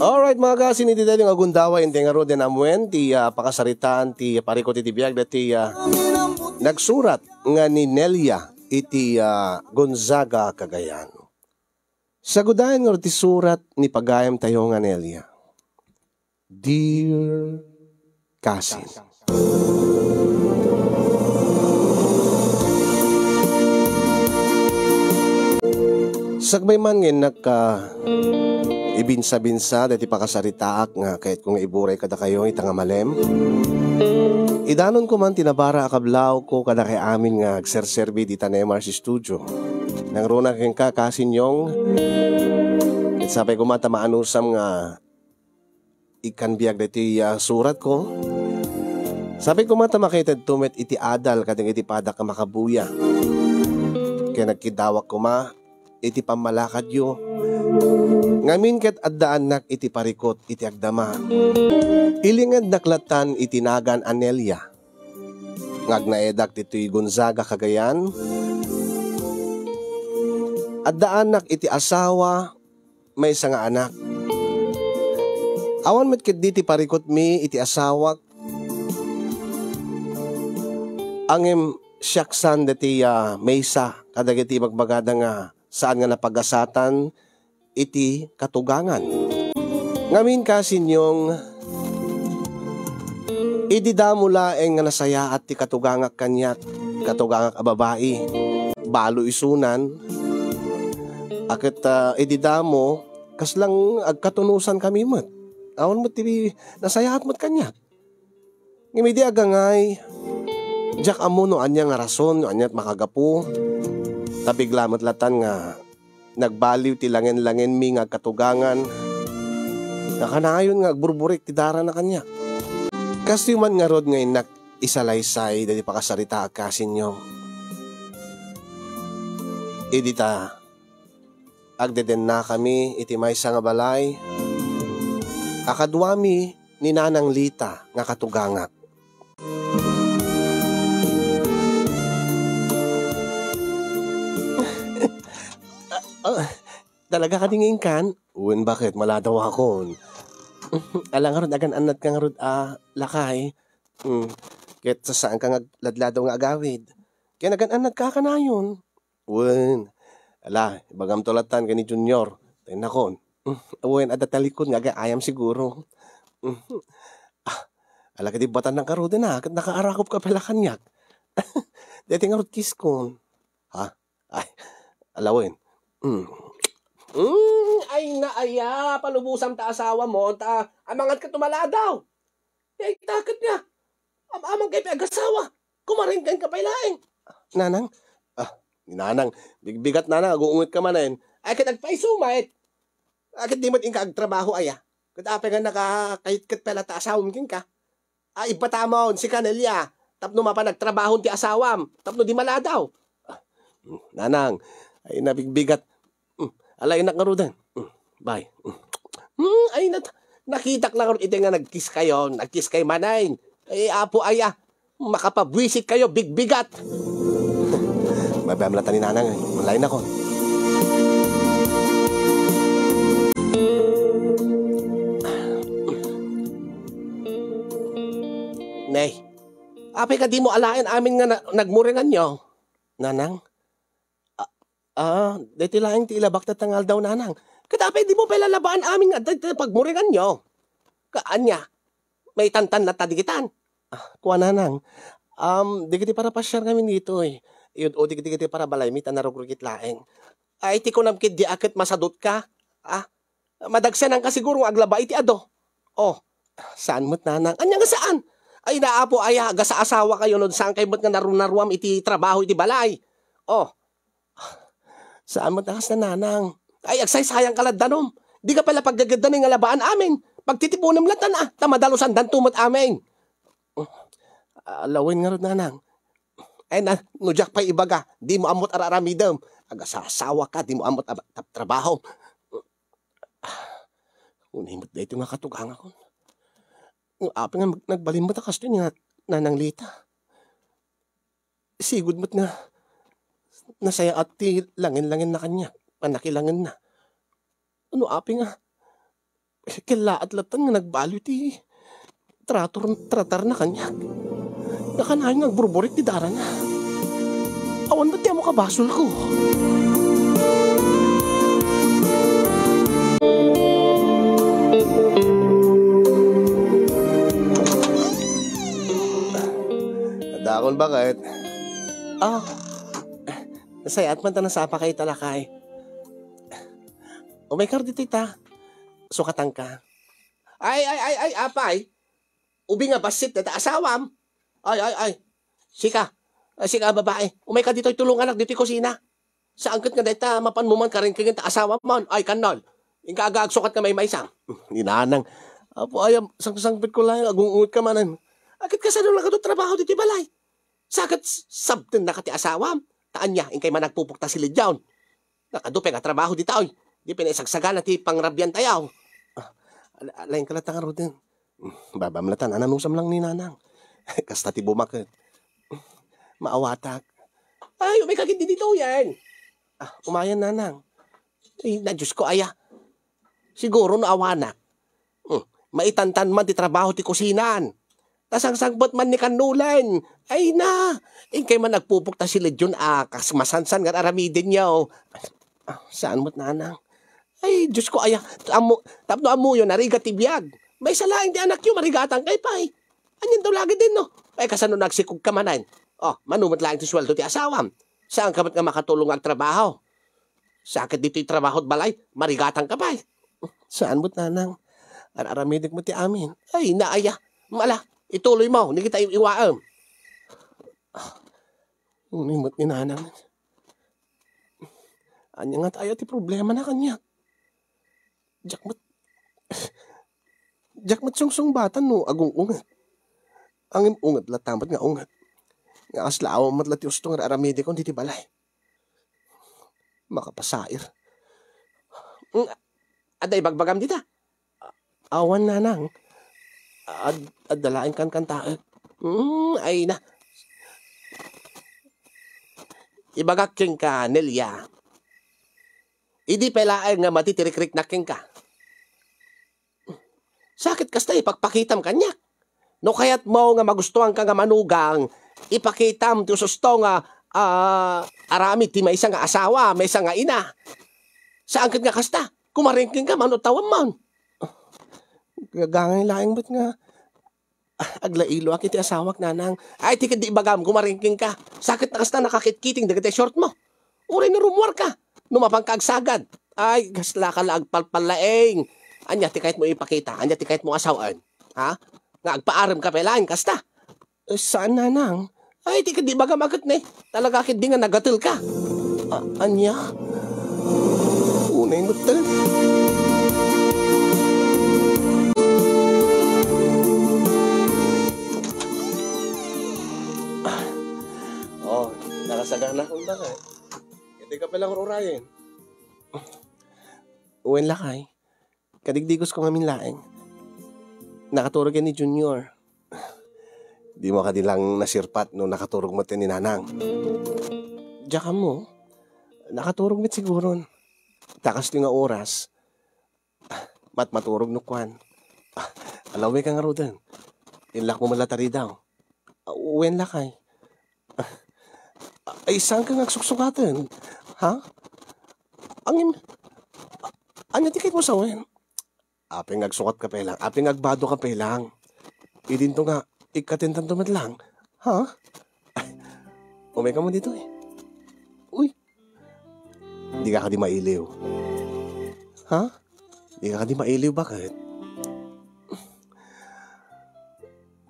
Alright mga kasin, iti tayo ng agundawa yung tingaro din amuen, ti pakasaritaan, ti parikot iti biyag, ti nagsurat nga ni Nelia, iti Gonzaga, Cagayan. Sagudayan nga ti surat ni pagayam tayo nga Nelia. Dear Kasin, sagbay man nga ibinsa-binsa dati pakasaritaak nga kahit kung iburay kada kayo itanga malem. Idanon ko man tinabara akablaw ko kada kay amin nga agserserbi di tanemar si studio. Nang runa keng kasinyong it sapay ko mata maanusam nga ikan biag dati surat ko. Sabi ko mata makitad tumet iti adal kadang iti padak ka makabuya. Kaya nagkidawak ko ma iti pamalakad yo. Ngamin ket addaan nak iti parikot iti agdama. Ilingad naklatan iti nagan Anelia. Ngagnaedak iti Gonzaga, Cagayan. Addaan nak iti asawa may isa nga anak. Awan met ket diti parikot mi iti asawak. Angem syaksan dati maysa kadagiti magbagada nga saan nga napagasatan iti katugangan. Ngamin kasin yung ididamula nga nasaya at ti katugangak kanyat, katugangak a babae, balo isunan, akit ididamo, kaslang agkatunusan kami mat. Awan mo ti nasayaat mat kanyat. Ngimidi agangay, jak amo no anya nga rason, no anyat makagapu, tabiglamat latan nga nagbaliw ti langin-langin mi nga katugangan. Nakanayon nga agburburik ti dara na kanya. Kasi man nga rod ngayon nak isalaysay dati pakasarita akasin nyo. Idita agdeden na kami iti maysa nga balay. Akadwami ni Nanang Lita nga katugangak. Talaga ka dingin kan? Uwin bakit? Maladaw ako. Alang nga ron, agan anad ka nga ron, lakay. Kahit sa saan ka nga ladladaw nga agawid. Kaya nagan anad ka na yun. Uwin. Ala, ibagam tulatan ka ni Junior. Tayo na kon. Uwin, adatalikod nga, ayam siguro. Ala ka di batan ng karode na. Nakaarakop ka pala kanyak. Dati nga ron kiss kon. Ha? Ay, alawin. Ay naaya, palubusan ta asawa mo, amangat ka tumaladaw. Ay, takot niya. Amang kay pag-asawa. Kumarin ka pailaing. Nanang? Nanang, bigbigat nanang, aguungit ka manin. Ay, kitagpaisumait. Akit di mat inka agtrabaho aya. Katape nga nakakahit pala ta asawam kin ka. Ay, ipatamon si Canelia. Tapno mapa nagtrabaho ti asawam. Tapno di maladaw. Nanang, ay nabigbigat. Alay na karudan. Bye. Ay nakitak lang iti nga nagkiss kayo. Nagkiss kay manayin. Ay apo aya. Makapabwisit kayo. Bigbigat. Mabamlatan ni Nanang. Malay na ko. Nay. Apay ka di mo alain amin nga nagmuringan nyo. Nanang? Dati lang ti ilabak na tangal daw nanang. Katapay di mo pala labaan amin nga pagmuringan nyo. Kaanya, may tantan na tadigitan. Kuha nanang, di kiti para pasyar kami dito eh. Yun, o di kiti para balay, may tanarugurugit laeng. Ay, ti ko namkid di akit masadot ka. Madagsan ang kasiguro aglaba iti ado. Saan mo't nanang? Anya nga saan? Ay, naapo aya, aga sa asawa kayo nun, saan kayo mo't nga narunaruam iti trabaho iti balay. Saan mo takas na nanang? Ay, agsay sayang kalad danom. Di ka pala paggaganda ng alabaan amin. Pagtitipunom latan tamadalusan dan tumot amin. Lawin nga rin nanang. Ay na, nujak pa ibaga. Di mo amot araramidam. Aga sa asawa ka, di mo amot trabaho. Unimot na ito nga katugang ako. Api nga nagbalimot akas din nga Nanang Lita. Sigud mo't nga nasaya at ti langin-langin na kanya. Panakilangin na. Ano api nga? Kila at latan nga nagbalo ti tratar na kanya. Nakanayon nga burburik ti dara na. Awan ba't di mo kabasol ko? Nadakon bakit? Ah, nasayat man ta nasapa kay talakay. O may kar dito ita. Sukatan ka. Ay, apay. Ubi nga basit na asawam. Ay. Sika babae. Umay ka dito tulungan dito kusina. Sa angkat nga dito mapanmuman ka rin kaging asawam mon. Ay kanol. Ingka agsukat ka may isang. Ninanang. Apo ayam sang-sangpit ko lang agungungot ka manan. Akit ka sa nung lang trabaho dito balay. Sakat sabten na kati asawam. Taan niya ingkay man nagpupukta silid yawn. Nakadupe nga trabaho dito oy. Di pinaisagsagan at pangrabyan tayaw. Lain kalatangan ro din. Babamlatan, ananusam lang ni nanang. Kasta ti bumakit. Maawatak. Ay, may kagindi dito yan. Umayan nanang. Ay, na Diyos ko, aya. Siguro naawanak. Maitantan man ti trabaho ti kusinan. Tasang-sangbot man ni kanulan. Ay na. Ingkay man nagpupukta si Legion, kasmasansan nga aramidin niya. Saan mo't nanang? Ay, Diyos ko, aya. Tapno amo yun, nariga tibiyag. May salaing di anak yun, marigatan kay pay. Anyan daw lagi din, no? Ay, kasano nagsikog ka manan. Manumot lang ti sweldo ti asawam. Saan ka ba't nga makatulong ang trabaho? Sakit dito yung trabaho at balay, marigatan ka pay. Saan mo't nanang? Aramidik mo ti amin. Ay, naaya. Mala, ituloy mo, hindi kita iwaam. Unimot ni nanang. Anya nga tayo ti problema na kanya. Jakmat sung batan no agung ungat. Ang ungat latamat nga ungat. Nga aslaaw matlat yung nga aramide kon diti balay. Makapasair. Aday bagbagam dita. Awan nanang. Dalain kan kantaet. Ay na. Ibagaking ka, Nelia. Idi pelaay nga matitirik-rik na king ka. Sakit kasta ipagpakitam kanya. No kayat mo nga magustuhan ka nga manugang, ipakitam ti ususto nga arami ti may isang nga asawa, may isang nga ina. Saan nga kasta? Kumaringking ka man o tawam man. Gagangay laing ba't nga aglailo akit ti asawak nanang. Ay tikid di bagam kumaringking ka. Sakit na kasta nakakitkiting dagat short mo. Uray na rumwar ka. Numapang kagsagad. Ay, gasla ka lang agpalpalaing. Anya, tikait mo ipakita. Anya, tikait mo asawaan. Ha? Nga agpaaram ka pelain, kasta. Saan nanang? Ay, tikid di baga magat ne. Talaga akit di nga nagatil ka. Anya? Unay mo tal. Nakasagan na kung baka. Hindi ka palang rurayin. Uwen lakay. Kadigdigos ko ngamin laing. Nakaturog yan ni Junior. Di mo ka din lang nasirpat no nakaturog mo ni nanang. Diyan mo. Nakaturog mit siguro. Takas nga oras. Maturog no kwan. Alaway ka nga ro din. Inlak mo malatari daw. Uwen lakay. Ay, saan ka nagsuksukatan? Ha? Anya tikit mo sa wen? Aping nagsukat ka pa lang. Aping nagbado ka pa lang. Idin to nga, ikatintan tumad lang. Ha? Ay, umay ka mo dito eh. Uy. Di ka di mailiw. Ha? Di ka di mailiw, bakit?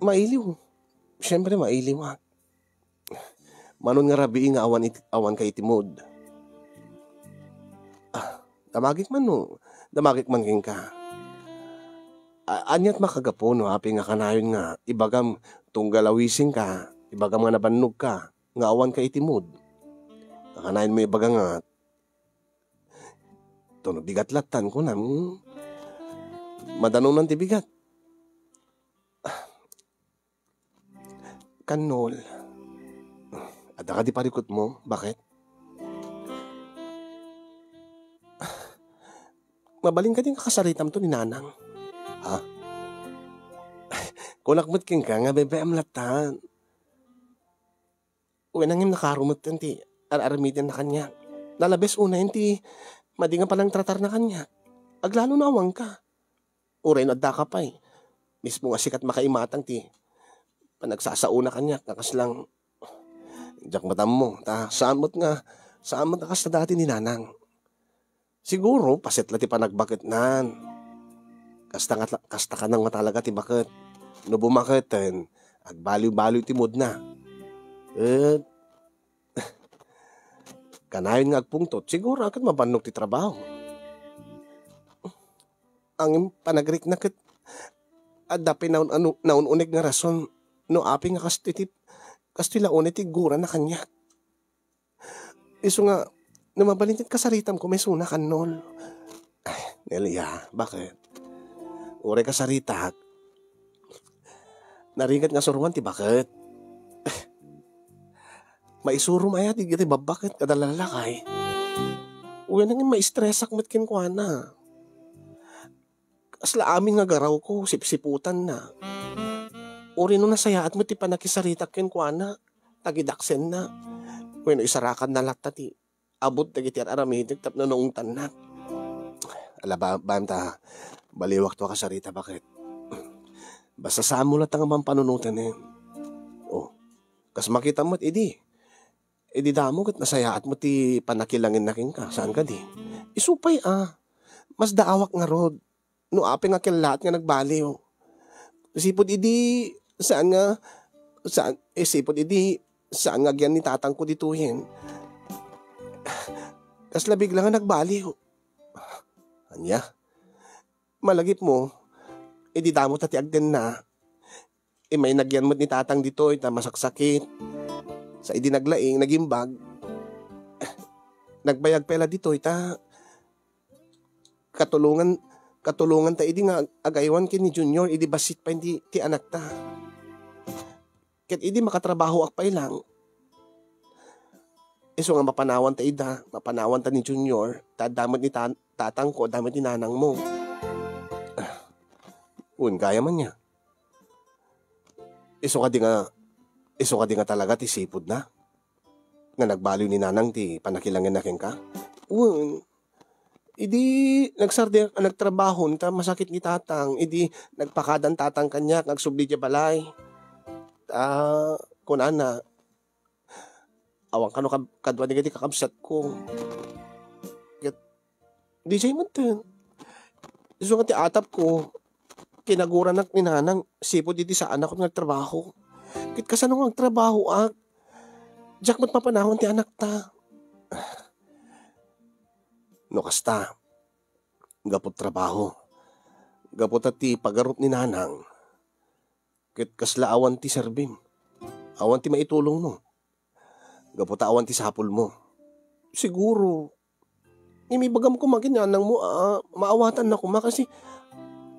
Mailiw. Siyempre mailiw ha. Manon nga rabi nga awan kay itimod. Damagik man no. Damagik man king ka. Anyat makagapo no. Hapi nga kanayon nga. Ibagam tunggalawising ka. Ibagam nga nabannog ka. Nga awan kay itimod. Kanayon mo ibaga nga. Ito no bigat latan ko na. Madanon ti bigat. Kanol. Ada ka di parikot mo? Bakit? Mabaling ka din kakasaritam to ni nanang. Ah, kunakmat king ka nga bebe amlatan. Uwi nangim nakarumot yan ti araramitin na kanya. Lalabes una yun ti madi nga palang tratar na kanya. Aglalo na awang ka. Uray na adda ka pa eh. Mismo nga sikat makaimatang ti panagsasauna kanya. Kakas lang, jak matam mo. Saamot na kas na dati ni nanang. Siguro, pasit la ti panagbakit nan. Kasta ka nang matalaga ti bakit. No bumakiten, agbaliw-baliw ti mood na. Kanayon nga agpungtot, siguro agad mabannog ti trabaho. Ang panagrik na kat, adapi naununig nga rason, no api nga kastilaon ti gura na kanya. Iso nga, namabalintit kasaritam ko may suna kanol. Ay, Nelia, bakit? Ure kasaritak. Naringat nga suruan ti bakit? Maisuro maya ti giti babakit kada lalakay. Uwi nangin maistresak met kinkwana. Asla amin nga garaw ko, sipsiputan na. Uri no nasayaat mo ti panakisaritak kinkwana, tagidaksen na. Uwi no isarakan na latta ti abot dagiti aramidik tapno noong tanak. Ala baam ta, baliwak to kasarita bakit? Basta saan mo lang tangamang panunutan eh. Oh, kas makita mo't Edi damo kat nasayaat mo ti panakilangin na king ka. Saan ka di? Isupay mas daawak nga rod. No ape nga kilahat nga nagbaliw. Sipod saan nga gyan ni tatang ko dituhin. Kas labig lang nga nagbaliw. Anya? Malagip mo, edi damo tati agden na. May nagyan mo ni tatang dito, ita masaksakit. Sa idinaglaing, nagimbag, nagbayag pela dito, ita, katulungan ta, idi nga agaywan kin ni Junior, idi basit pa hindi ti anak ta. Kat idi makatrabaho ak pa ilang. Iso nga mapanawan ta ni Junior, damot ni tatang ko, damot ni nanang mo. Gaya man niya. Iso ka di nga talaga ti sipod na. Nga nagbaliw ni nanang ti panakilangin na ken ka. Idi nagtrabaho ta masakit ni tatang. Idi nagpakadan tatang kanya nagsubli ti balay. Kunana awang kano kadwa ni ti kakabsat ko. Di siya man ten. Iso nga ti atap ko. Kinaguran nak ni nanang sipod iti sa anak ko nagtrabaho. Kit kasano nga trabaho Jack mat mapanahon ti anak ta. No kasta. Gapot trabaho. Gapot ti pagarup ni nanang. Kit kasla awan ti serbim. Awan ti maitulong mo. Gapot awan ti sapul mo. Siguro. Imibagam ko maginanang mo maawatan na ko kasi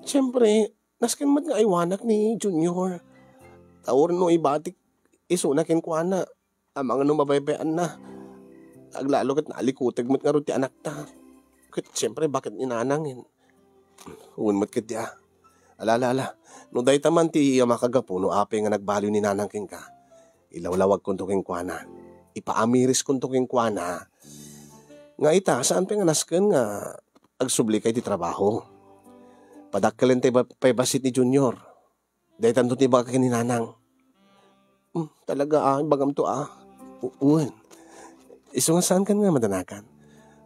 siyempre nasken mat nga iwanak ni Junior. Tawar no ibatik iso na kinkwana. Amang ano mabaybayan na. Aglalo kat naalikutig mo't nga ron ti anak ta. Kat siyempre bakit ninanangin. Uwan mo't kat ya. Alala. No day taman ti makagapo no ape nga nagbaliw ni nanang king ka. Ilawlawag kong to kinkwana. Ipaamiris kong to kinkwana. Nga ita saan pa nga nasken nga agsubli kay ti trabaho. Padakkalin tayo paybasit ni Junior. Dahil tanto ti baka kininanang. Talaga bagam to Uwan. Iso nga saan ka nga madanakan?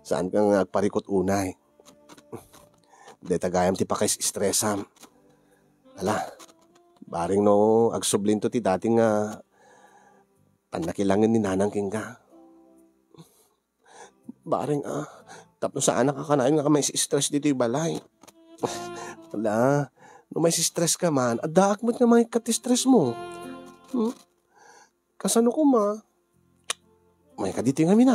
Saan ka nga parikot unay? Dahil tagayam ti pakais stressam. Ala, baring no agsublin to ti dating nga panakilangin ni nanang king ka. Baring tapno sa anak ka kanayon nga may stress dito yung balay. Wala. No may stress ka man, adaak mo't nga may kati-stress mo. Kasano ko may kadito yung amin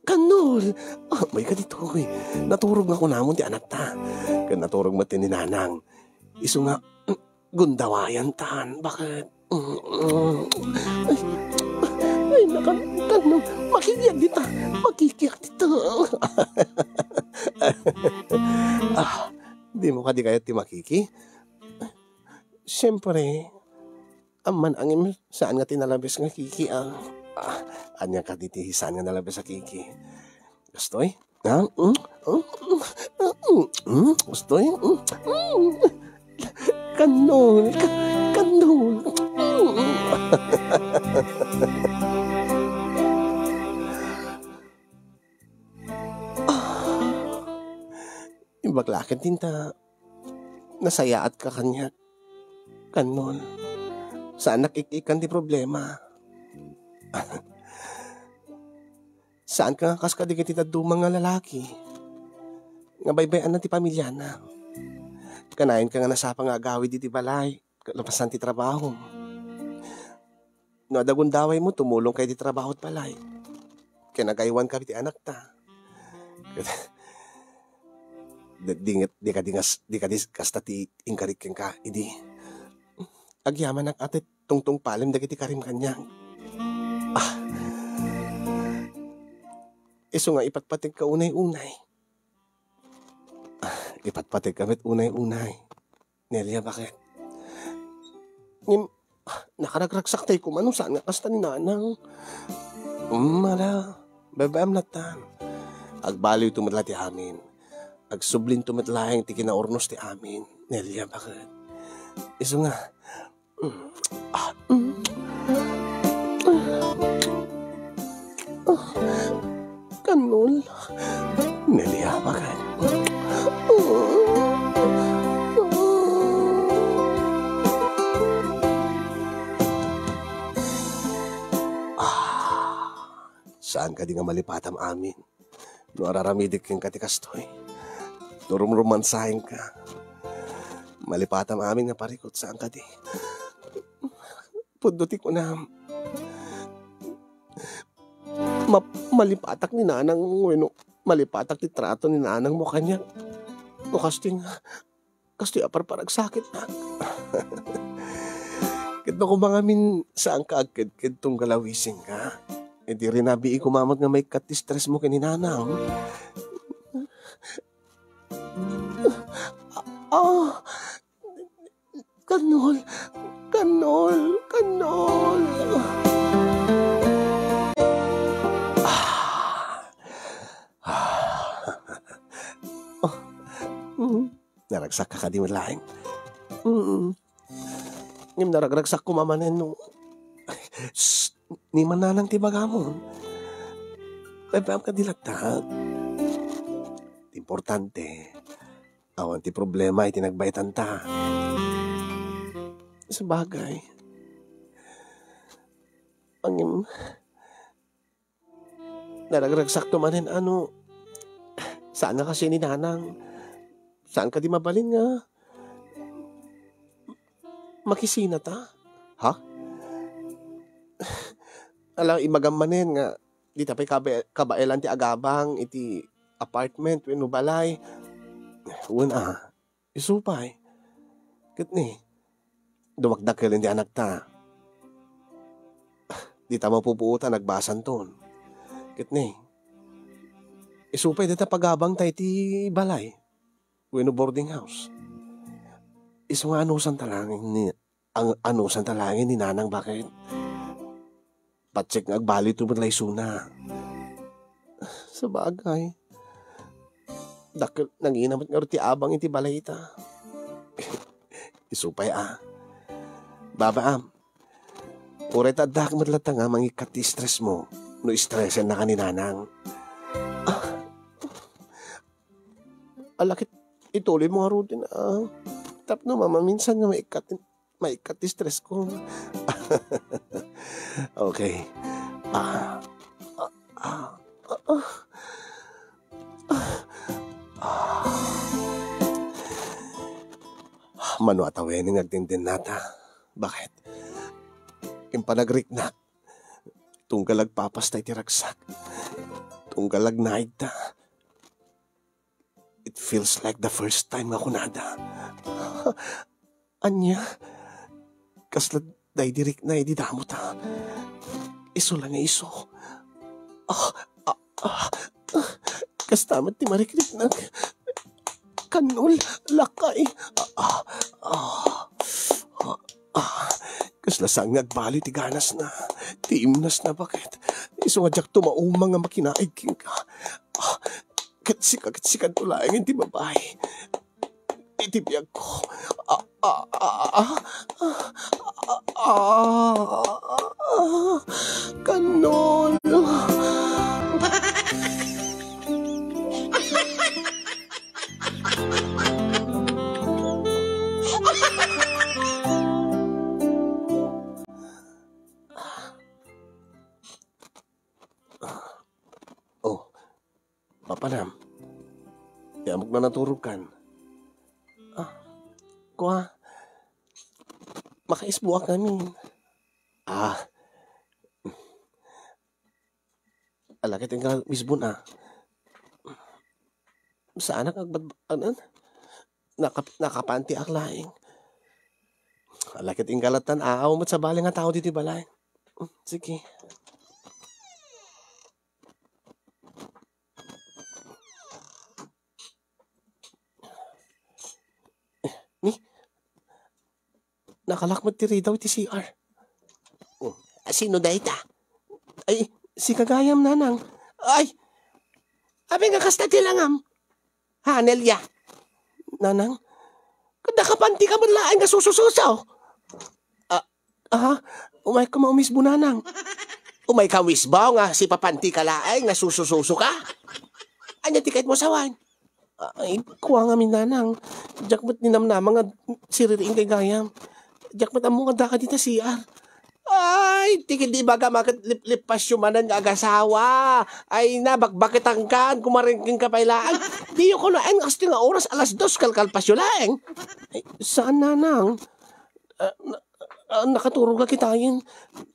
kanol. May kadito ko Naturog nga ko namon ti anak ta. Kan naturog mo ti ni nanang. Iso nga, gundawayan tan. Bakit? Ay, kanang, makikiyak dita. Makikiyak dita. Di mo ka di kaya ti makiki? Siyempre, aman ang saan nga tinalabis nga kiki ang anya ka diti saan nga nalabis sa kiki. Gustoy? Ha? Gustoy? Kanol. Kanol. Ibaklakin tinta. Nasayaat ka kanya. Kanol. Saan nakikikan di problema? Saan ka kas ka di kita dumang nga lalaki? Nga baybayan na ti pamilya na. Kanayin ka nga nasapa nga agawid di balay. Lapasan ti trabaho. No adagundaway mo, tumulong kay di trabaho at palay. Kaya nagaywan ka ti anak ta. Di ka kasta ti ingkarikin ka, idi. Agyaman ang ate tungtung palim dagiti karim kanya. Iso nga ipatpatig ka unay-unay. Ipatpatig kamit unay-unay. Nelia, bakit? Nakaragragsak tayo kung anong saan nga kasta ni nanang. Mala, babaam latan. Agbaliw tumatla ti amin. Agsublin tumatlaeng ti kinaornos ti amin. Nelia, bakit? Iso nga. Kanol. Nelia, bakit? Saan ka di nga malipatam amin? No araramidik yung katikastoy. No rumromansahin ka. Malipatam amin nga parikot. Saan ka di? Punduti ko na malipatak ni nanang bueno, malipatak ti trato ni nanang mo kanya. No kasting apar parag sakit na. Kito ko mga min saan ka agkid tong galawising ka. E di rin nabi ikumamag nga may kati-stress mo kininanang. Kanol. Naragsak ka di mo laing. Ngim naragragsak ko mamanen no. Ni mananang ti bagamon. Pepam ka dilagtag. Importante. Awan ti problema iti nagbaytan ta. Sa bagay. Ang naragragsak to manen ano. Saan na kasi ni nanang? Saan ka di mabalin nga? Makisina ta? Ha? Alam, imagam manen nga, di tapay kabaelan ti agabang, iti apartment, wino balay. Una, isupay. Kitni, dumakdak ka rin di anak ta. Di ta mapupuutan, nagbasan ton. Kitni, isupay di ta pagabang tayo ti balay. Wino boarding house. Iso nga anusan talangin ni nanang bakit? Patsik nga agbali tumadlay suna. Sa bagay. Dakil nanginamat nga ti abang iti balay ita. Isupay Baba uret adak madlata nga mangikat ti stress mo. No stressin na ka ni nanang. Alakit ituloy mo nga rutin Tapno mama minsan nga maikat ti stress ko. Okay. Mano atawen ng agdindin nata. Bakit? Impanagrik na. Tunggalag papastay ti ragsak. Tunggalag naid ta. It feels like the first time ako nada. Anya? Kasla day dirik na di damo ta. Iso lang nga iso. Kastamat ti marikrit ng kanol, lakay. Kaslasang nagbali ti ganas na. Ti imnas na bakit. Iso nga jak tumaumang nga makinaig king ka. Katsikan tulayan ti babae. Itibiyag ko. Kanol. Oh, papanam. Yamok na naturog kan. Kuha. Makaisbuak namin. Alakit ang misbon Saan ang nakapanti aklaing. Alakit ang galatan aaw mo't sa baling nga tao dito balay. Sige. Nakalakmat ti daw ti CR. Sino da ita? Ay, si Kagayam nanang. Ay, abi nga kasta ti langam. Hanelya. Nanang, kada kapanti ka man laing nga susususaw. Umay ka maumisbo nanang. Umay ka wisbaw nga si papanti ka laing nga susususo ka. Anya tikait mo sawan. Ay, kuha nga minanang. Jakmat ninamnamang nga siririing kay Gayam. Jakmat ang mga daka dita CR. Ay, tikid di baga makalipas yumanan nga agasawa. Ay na, bakit ang kan, kumaringking kapailaan. Di yung kunain, kasi nga oras, 2:00, kalkalpas yun laeng. Ay, saan nanang? Nakaturog ka kitayin.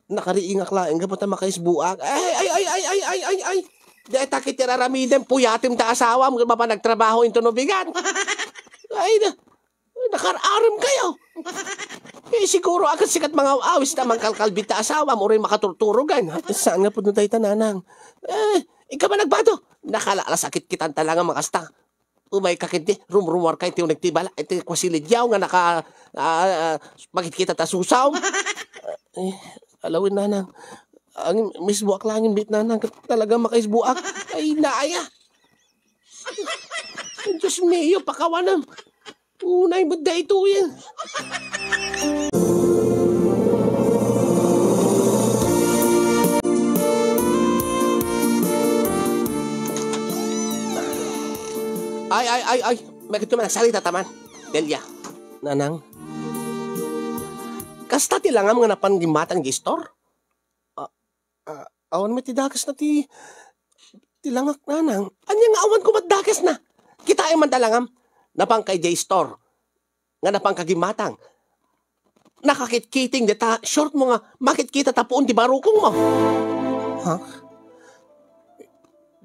Nakariingak laeng ka, pata makaisbuak. Ay. Di takit tiraramiden, puyatim ta asawa, mga pa nagtrabaho into nubigan. Ay, nakararam kayo. Siguro agad sikat mga awis na mangkalkalbita asawa mo rin makaturturugan. Saan nga po na tayo tananang? Ikaw ba nagbado? Nakalala sakit kitan talaga makasta. Umay kakiti, rumrumor kay tiyo nagtibala. Ito kwasilidyaw nga bakit kita tasusaw? Alawin nanang. Ang misbuak lang yung bit nanang. Talaga makaisbuak. Ay naaya. Diyos miyo, pakawanam. Unay mo da ito yan. Ay. Bakit naman nagsalita taman? Delia. Nanang. Kasta tilangam nga napanggimatang gistor? Awan mo tidakas na tilangak nanang. Anya nga awan ko matdakas na. Kita ay mandalangam. Napang kay J-Store. Nga napang kagimatang. Nakakitkiting dita, short mo nga, makit kita tapuon di barukong mo.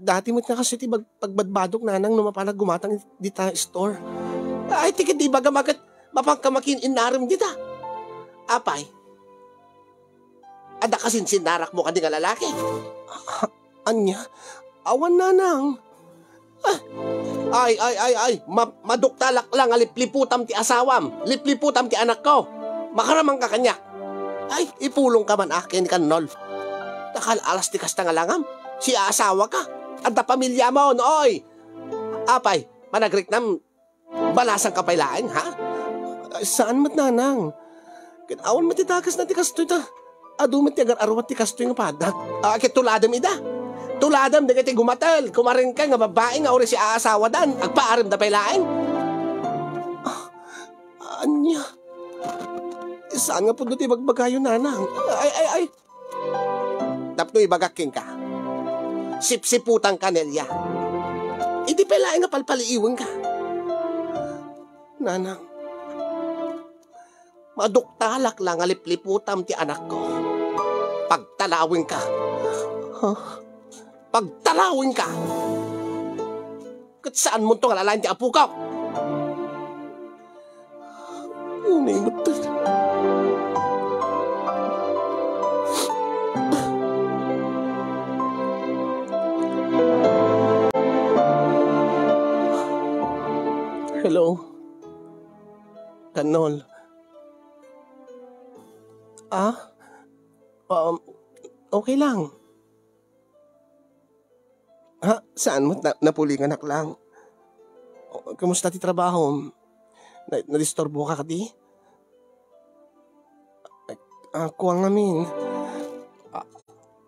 Dati mo nga kasi pagbadbadok nanang numapanag gumatang dita store. Ay, tikit di baga mapangkamakin inarim dita. Apay. Ada kasin sinarak mo ka di nga lalaki. Anya? Awan nanang. Ay. Maduktalak lang lipliputam ti asawam. Lipliputam ti anak ko. Makaramang ka kanya. Ay, ipulong ka man akin kanol. Nakalalas ti kasta nga langam. Si asawa ka. At na pamilya mo, nooy. Apay, managrik nam balasang kapailaan, ha? Saan mat nanang? Kinawan matitakas na ti kastoy ta. Adumit ti agar arwat ti kastoy nga padak. Kituladam ida. Tuladam da kiti gumatal, kumaring ka nga babae nga uri si aasawa dan, agpaarim da pailain. Anya? Saan nga po doon ibagbagayo nanang? Ay. Tapno ibagaking ka. Sipsiputang kanelya. Hindi pailain nga palpaliiwan ka. Nanang, maduktalak lang nga lipliputam ti anak ko. Pagtalawin ka. Pagtalawin ka! Kat saan mo itong alalain ti apu ka? Unay mo ito. Hello? Kanol? Okay lang. Ha? Saan mo? Napulinganak lang. Kamusta ti trabaho? Nadistorbo ka di? Ako ang amin.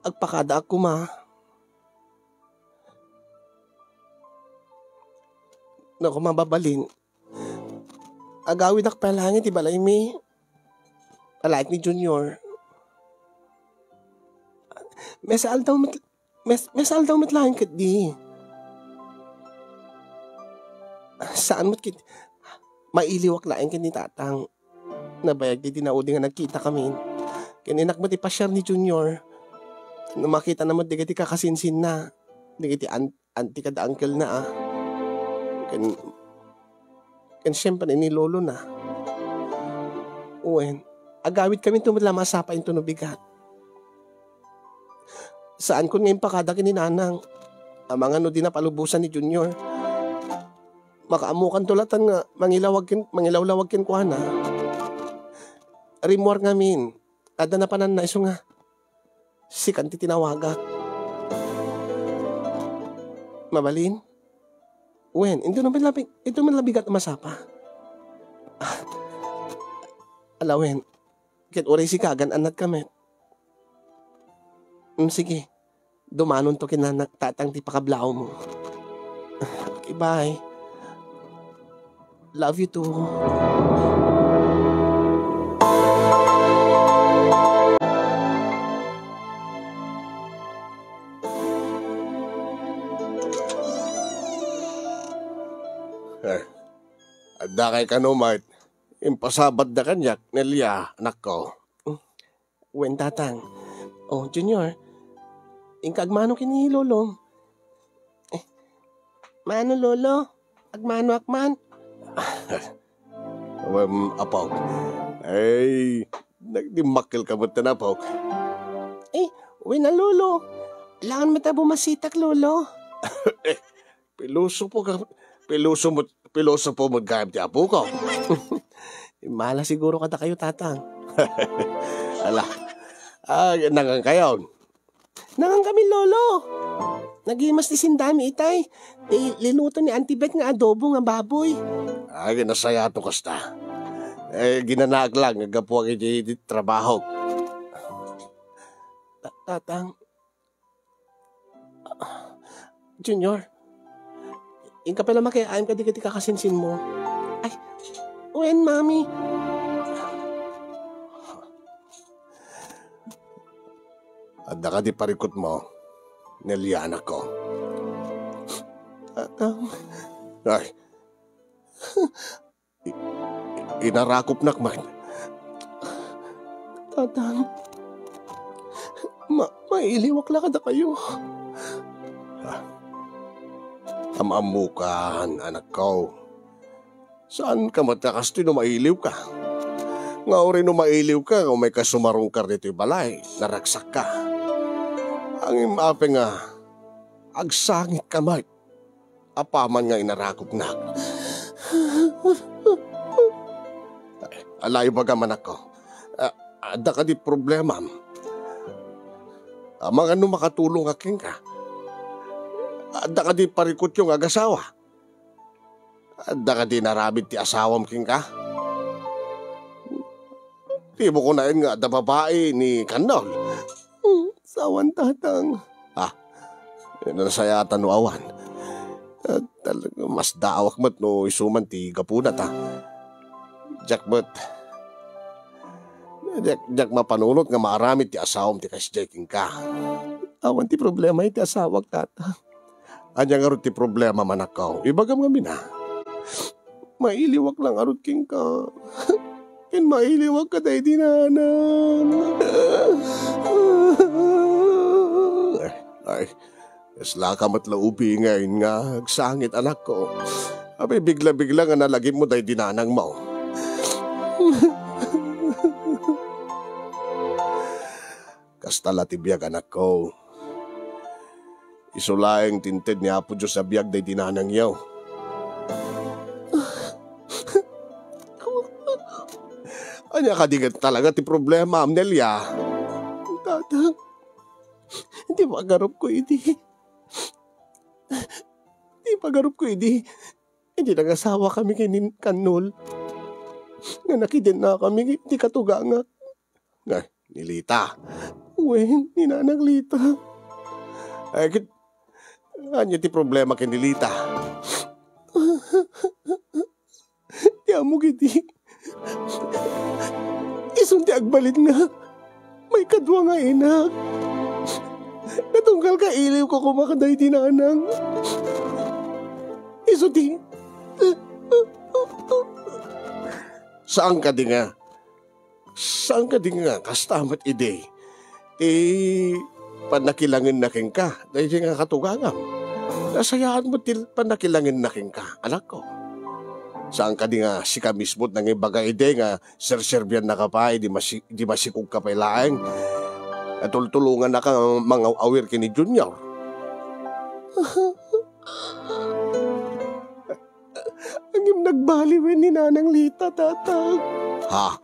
Agpakada ako ma. Naku mababalin. Agawid ak palangit ibalay mi. Alait ni Junior. Mesal daw matlahin ka di. Saan mo't kit? Mailiwak laing kini tatang. Nabayag di dinaudi nga nagkita kami. Kininak mo ti pasyar ni Junior. Nung makita naman di ka kakasinsin na. Di ka auntie kada uncle na Kan siyempre ni lolo na. Uwen, agawid kami tumula masapa yung tunubigat. Saan ko ngayon pakada kininanang? Ang mga di na palubusan ni Junior. Makaamukan tulatan nga, mangilawlawag kin kuha na. Rimwar ngamin, ada na panan na iso nga. Si kanti tinawagat. Mabalin? Wen, ito man labigat na masapa. Alawin, kit oray si kagan anat kami. Sige, dumanon to kinanak tatang ti pakablao mo. Okay, bye. Love you too. Adda kay kanomart, impasabat da kanyak, Nelia, anak ko. Wen tatang. Oh, Junior, ingkagmano kini lolo? Mano lolo? Agmano akman? Apaw. Ay, nagdimakil ka mo tanapaw. Wen na lolo. Langan mo tabo masitak lolo. Piloso po magkayam ti apo ko. Mala siguro kada kayo tatang. Ala, nangang kayo. Nangang kami lolo. Nagimas ti sindami itay. Linuto ni Auntie Beth nga adobo nga baboy. Ginasaya to kasta. Ginanaag lang, nagapuang iti trabaho. Tatang. Junior. Yung ka pala makiayam ka di kakasinsin mo. Ay, wen mami. Adda ka di parikot mo. Neliana ko. Ay. Inarakop nakman. Tatang. Mailiwak lang kada kayo. Amamukan, anak ko. Saan ka matakas ti mailiw ka? Nga rin mailiw ka kung may kasumarong ka dito balay, naragsak ka. Ang imape nga, agsangit ka mat. Apaman nga inarakop na. Alay baga man ako. Ada ka di problema. Amang ano makatulong aking ka. Ada ka di parikot yung agasawa. Ada ka di narabit ti asawam king ka. Tibo ko na yun nga da babae ni Kanol. Sawan tatang. Nasayatan no awan. Talaga mas daawak mat no isuman ti gapunat Jackbot. Jack mapanunot nga maaramit ti asawam ti kasjeking ka. Awan ti problema iti asawag tatang. Anya nga ti problema man akaw. Ibagam nga mina. Mailiwak lang arot king ka. Ken mailiwak ka tayo dinanang. Ay, isla ka matlaubi ngayon nga. Agsangit anak ko. Abay bigla-bigla nga nalagim mo tayo dinanang mo. Kastala ti biyag anak ko. Isulaing tinted ni Apo Diyos sa biyag day dinanang yaw. Anya ka di talaga ti problema, Amnelia. Tatang, hindi magarup ko idi. Hindi magarup ko idi. Hindi nag-asawa kami kinin kanol. Nga nakidin na kami di katuganga. Ay, nilita. Wen, ninanang Lita. Ay, anya ti problema kin nilita. Di amo gidi. Isun ti agbalit nga. May kadwa nga inak. Natunggal ka iliw ko kumakaday di nanang. Isun ti. Saan ka di nga? Saan ka di nga? Kastamat ide. Panakilangin na king ka. Dahil di nga katugangam. Nasayaan mo til panakilangin na king ka, anak ko. Saan ka di nga si ka mismo't nang ibagay ide nga serserbian na ka pa, di masikog ka pa ilaeng. At tultulungan na ka mga awir kini Junior. Ang yung nagbaliwin ni Nanang Lita, tatang. Ha?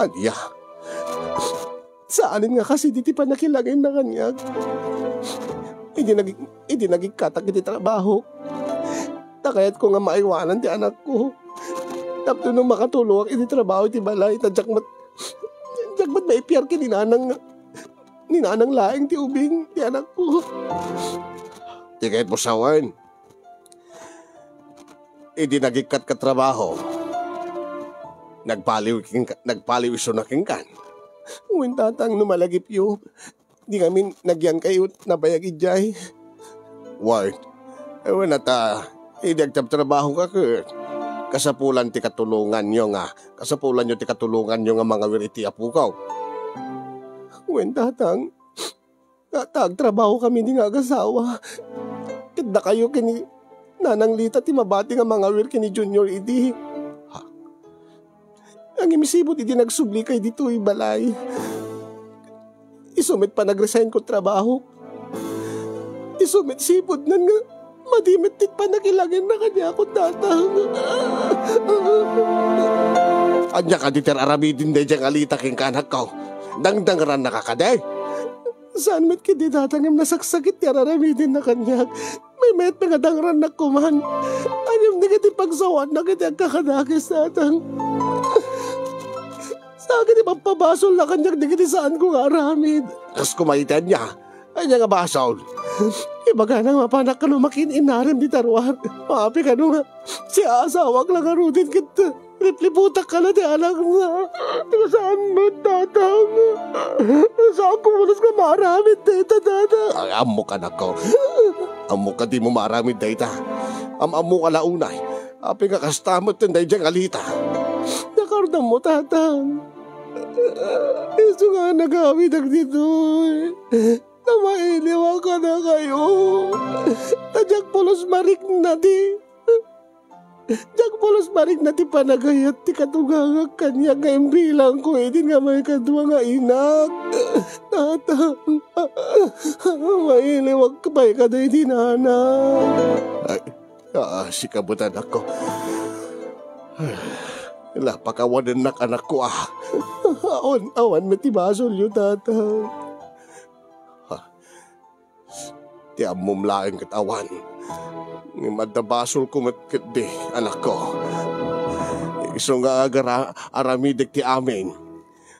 Anya? Saanin nga kasi di pa nakilangin na kanya. Hindi nagikatak iti trabaho. Takayat ko nga maiwanan ti anak ko. Tapos nung makatulong iti trabaho iti balay, tadjakmat maipiyar ki ni nanang laing ti ubing ti anak ko. Di kahit mo sawain. Hindi nagikat ka trabaho. Nagpaliw iso na kingkan. Uwin tatang numalagip yu. Di kami nagyan kayo nabayag ijay. Why? Ewan nata, idagtab trabaho ka ka. Kasapulan ti katulungan nyo nga. Kasapulan nyo ti katulungan nyo nga mga wiriti apukaw. Uwin tatang, trabaho kami di nga agasawa. Kada kayo kini Nanang Lita ti mabati nga mga wir kini Junior idi. Ha? Ang imisibot idi nagsubli kay dito balay. Isumit pa nag-resign ko trabaho. Isumit sipod nan nga madimit tit pa nakilagin na kanya ako tatang. Anya ka diter aramidin day diyang alita king kanak ko. Dangdangran na kakaday. Saan met kidi tatang yung nasaksakit ya raramidin na kanya. May met pangadangran na kuman. Anyam di kiti pagsawan na kiti ang kakadakis tatang. Sa akin ipapabasol na kanyang di kiti saan ko nga aramid. Kas kumaitan niya. Anya nga basol. Ibaga nang mapanak ka lumakin inarim di tarwar. Maapi ka nung si asawag lang arutin kita. Riplibutak ka na di anak na. Saan mo tatang? Saan ko mulas ka maramid dita tatang? Ay, amo ka na ko. Amo ka di mo maramid dita. Amo ka launay. Api nga kastamot din day diyang alita. Nakarda mo tatang. Iso nga nagawid ang dito. Namailiwa ka na kayo. Tadyak pulos marik na di. Tadyak pulos marik na ti panagayat ti katugangag kanya ngayong bilang ko. Hindi nga may kadwa nga inak. Tatang. Mailiwag ka pa ka na hindi nanak. Ay, si kabutan ako. Lapakawanan na anak ko ah. Awan matibasol yung tatang. Ti amom laing katawan. Ng madabasol ko matkadi, anak ko. Iso nga aramidik ti amin.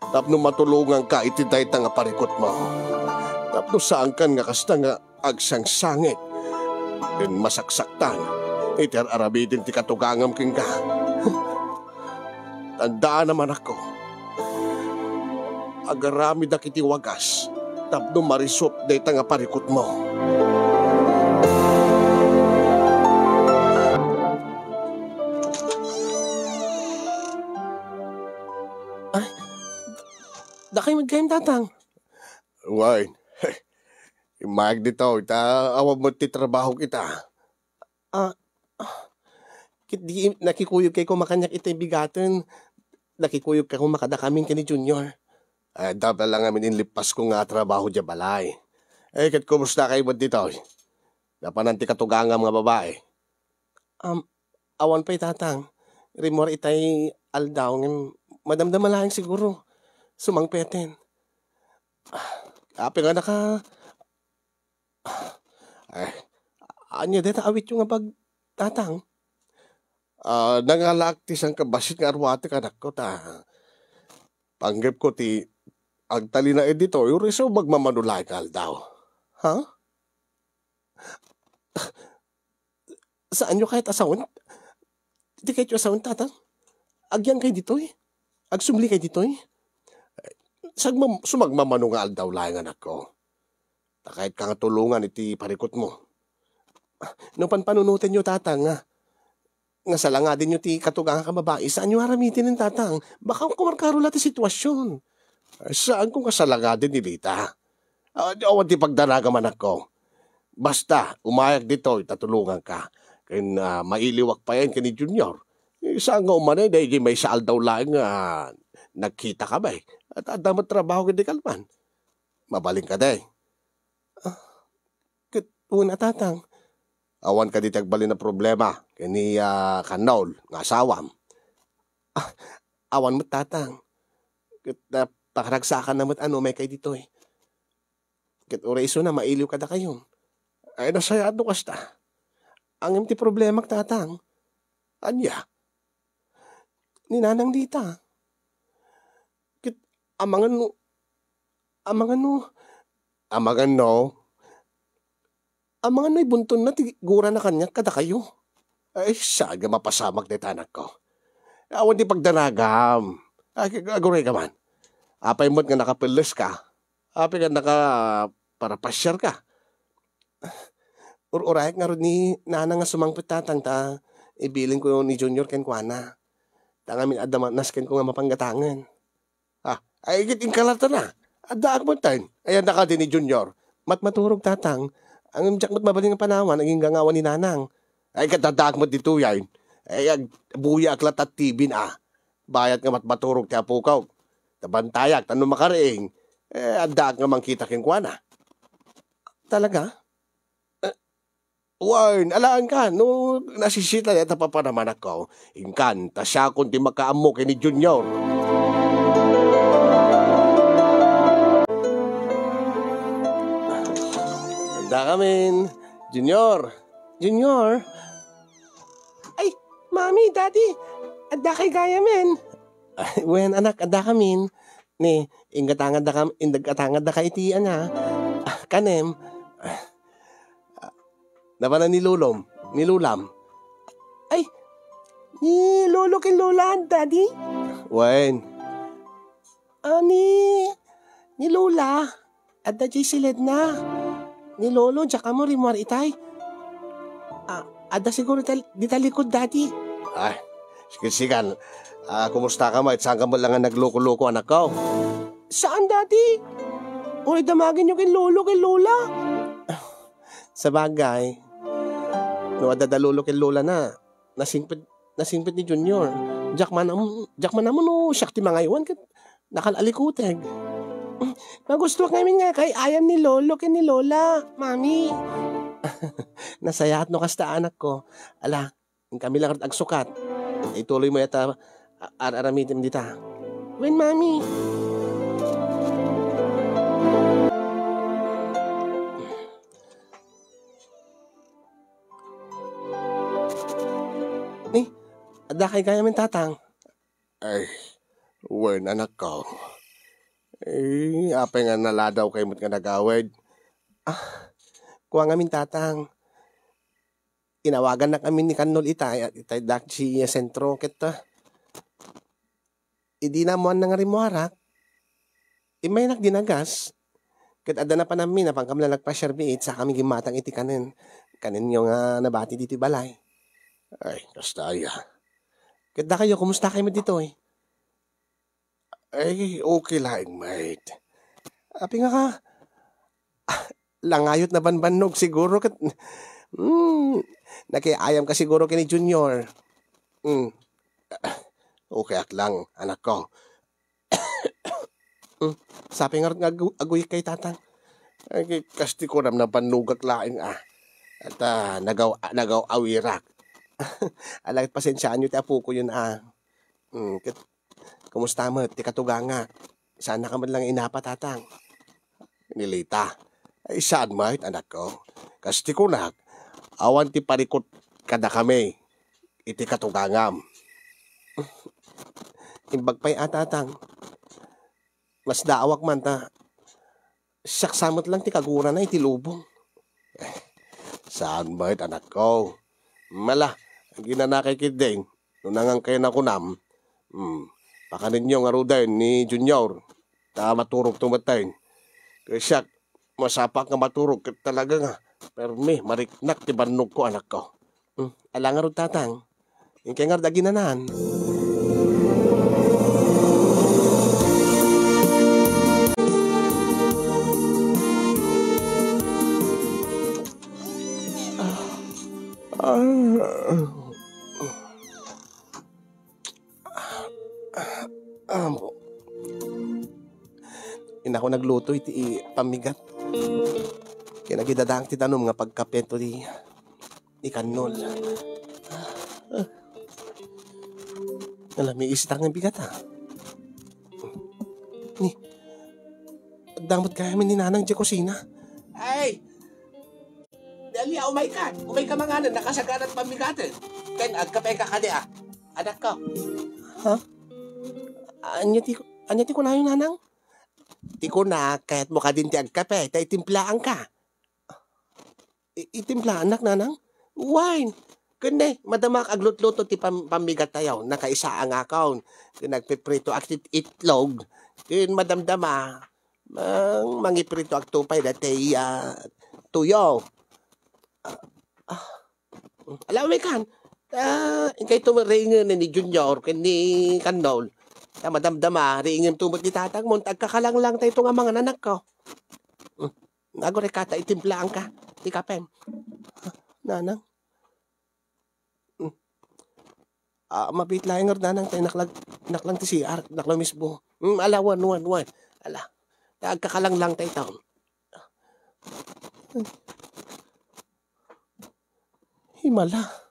Tapno matulungan ka iti dayta nga parikot mo. Tapno saan kan nga kasta nga agsang sangit. In masaksaktan. Iti aramidin ti katugangam king ka. Tandaan naman ako. Agaramid ak iti wagas. Tapno marisop dayta nga parikot mo. Dakay magkayong tatang. Why? Imag dito, awag mo ti trabaho kita. Di nakikuyog kay kumakanyak itay bigaten. Nakikuyog ka kumakada kaming kini Junior. Dapat lang amin inlipas ko nga trabaho dya balay. Kat kumusta kayo mo dito? Napananti katugangan mga babae. Awan pa'y tatang. Rimor itay aldaw, madamdam lang siguro. Sumangpeten. Api nga naka, ay, anya deta awit yung nga pag tatang. Nangalaktis ang kabasit nga arwate ka ko ta. Panggap ko ti, agtali na edito, yung reso magmamanulay ka aldaw. Ha? Saan nyo kahit asawan? Di kahit yung asawan tatang? Agyan kay dito eh. Agsumli kay dito eh. Sumagmamano nga aldaw lang anak ko. Kahit ka nga tulungan iti parikot mo. No panpanunutin nyo tatang nga sala nga din nyo ti katugang ka babae. Saan nyo haramitin ng tatang? Baka kumarkaro lang ti sitwasyon. Saan kung kasala nga din ni Lita? Awan ti pagdaraga man ako. Basta, umayag dito, itatulungan ka. Kaya mailiwak pa yan kani Junior. Saan nga umanay, dahil may saal daw lang nagkita ka ba eh. At damat trabaho ka di kalman. Mabaling ka day. Una tatang. Awan ka di tagbali na problema. Kani Kanol, nga asawam. Awan mo tatang. Pakaragsakan naman may kay dito eh. Kat iso na mailiw ka na kayo. Ay nasayado kasta. Ang imti problema tatang. Anya? Ninanang dita. Kit amangan no'y bunton na tigura na kanya kada kayo. Ay saga mapasamak na tanak ko. Awan di pagdanagam. Aguray ka man. Apay mo't nga nakapilis ka. Apay nga para pasyar ka. Urayag nga rin ni nana nga sumangpit tatang ta. Ibilin ko ni Junior ken kuana. Tangamin adamanas ken ko nga mapanggatangan. Ay giting kalata na. Adaak mo tayo. Ayan na ka din ni Junior. Maturog tatang. Ang jack mo't mabaling ang panawan. Naging gangawan ni nanang. Ay katadaak mo dito yan. Ay buya aklat at tibin Bayat nga maturog ti apukaw. Tabantayak, tanong makariing. Adaak nga mangkita ken kuana. Talaga? Warn, alaan ka, no nasisita yata pa naman ako. Ingkan, tasya kung di makaamo kay ni Junior. Anda kamin. Junior. Junior. Ay, mami, daddy. Anda kay gaya men. Wen, anak, anda kamin. Ni, ingatangad da ka iti, kanem. Naman ni Lulam. Ay, ni Lolo ken Lola, daddy? Wen. Ni Lola. Adda jay silid na. Ni Lolo, tsaka mo rimar itay. Adda siguro di talikod, daddy. Ay, sigan. Kumusta ka mo? Saan ka mo lang nagloko-loko, anak ko? Saan, daddy? Uy, damagin nyo kay Lolo, kay Lola. Sa bagay, no adadalolo kay Lola na nasingpit ni Junior. Jack man mo no siyak ti mga iwan kat nakalalikuteg. Magusto kami nga kay ayam ni Lolo kay ni Lola, mami. Nasayat no kasta anak ko. Ala, kami lang ag sukat. Ituloy mo yata aramitin dita. Wen mami. Ada kay gaya min tatang. Ay, wen anak ko. Ay, apay nga naladaw kay mo't nga nagawid. Kuha nga min tatang. Inawagan na kami ni Kanol itay dak si sentro kita. Idi na mo nga rimuarak. Imay nagdinagas. Ket adda na pa namin napang kami nagpa-share biit sa kami gimatang iti kanin. Kanin yung nabati dito balay. Ay, kasta ya. Kada kayo, kumusta kayo mo dito eh? Ay, okay lang, mate. Api nga ka. Langayot na banbanog siguro. Nakiayam ka siguro kini Junior. Okay at lang, anak ko. Sabi nga agoy kay tatang. Ay, kasti ko na panugak laing At nagaw awirak. Alagit pasensyaan nyo ti apo ko yun Kumusta mo, ti katuganga? Sana ka man lang inapa, tatang. Nilita. Ay, saan mahit, anak ko? Kasi ko na, awan ti parikot kada kami. Iti katugangam. Imbag pa'y atatang. Mas daawak man ta. Saksamot lang ti kagura na iti lubong. Saan mahit, anak ko? Mala, ang ginanakay kideng. Nunangang kayo na kunam. Baka ninyo nga ruday ni Junior. Ta maturog tumatay. Kaya siya, masapak nga maturog. Talaga nga. Pero mariknak ti banog ko, anak ko. Ala nga ro tatang. Yung kaya nga daginanan. Amo. Ina ko nagluto iti pamigat. Kaya nagidadang ti tanom nga pagkapeto di kanol. Alam, may isitang ng bigat ha. Ni, damot kaya ni nanang di kusina. Ay! Dalia, umay ka mga anan, nakasaganat pamigatin. Kaya agkapay ka kadi anak ko. Ha? Anya ti ko na yung nanang? Ti ko na, kahit mo ka din ti agkape, ta itimplaan ka. Itimplaan anak nanang? Wine! Kundi, madamak aglutluto ti pamigat tayo, nakaisa ang akaon. Nagpiprito ak itlog. Kun madamdama, mangiprito ak tupay dati tuyo. Alam mo kan, ikay tumaringan ni Junior, ni Kanol. Madamdama, ringin tumot ni tatang mo, tagkakalang lang tayo nga mga nanak ko. Nagore kata itimplaan ka, ti kapem. Nanang? Mabit lang nga nanang tayo naklang ti CR, naklang mismo. Ala, wan. Ala, tagkakalang lang tayo taon. Himala.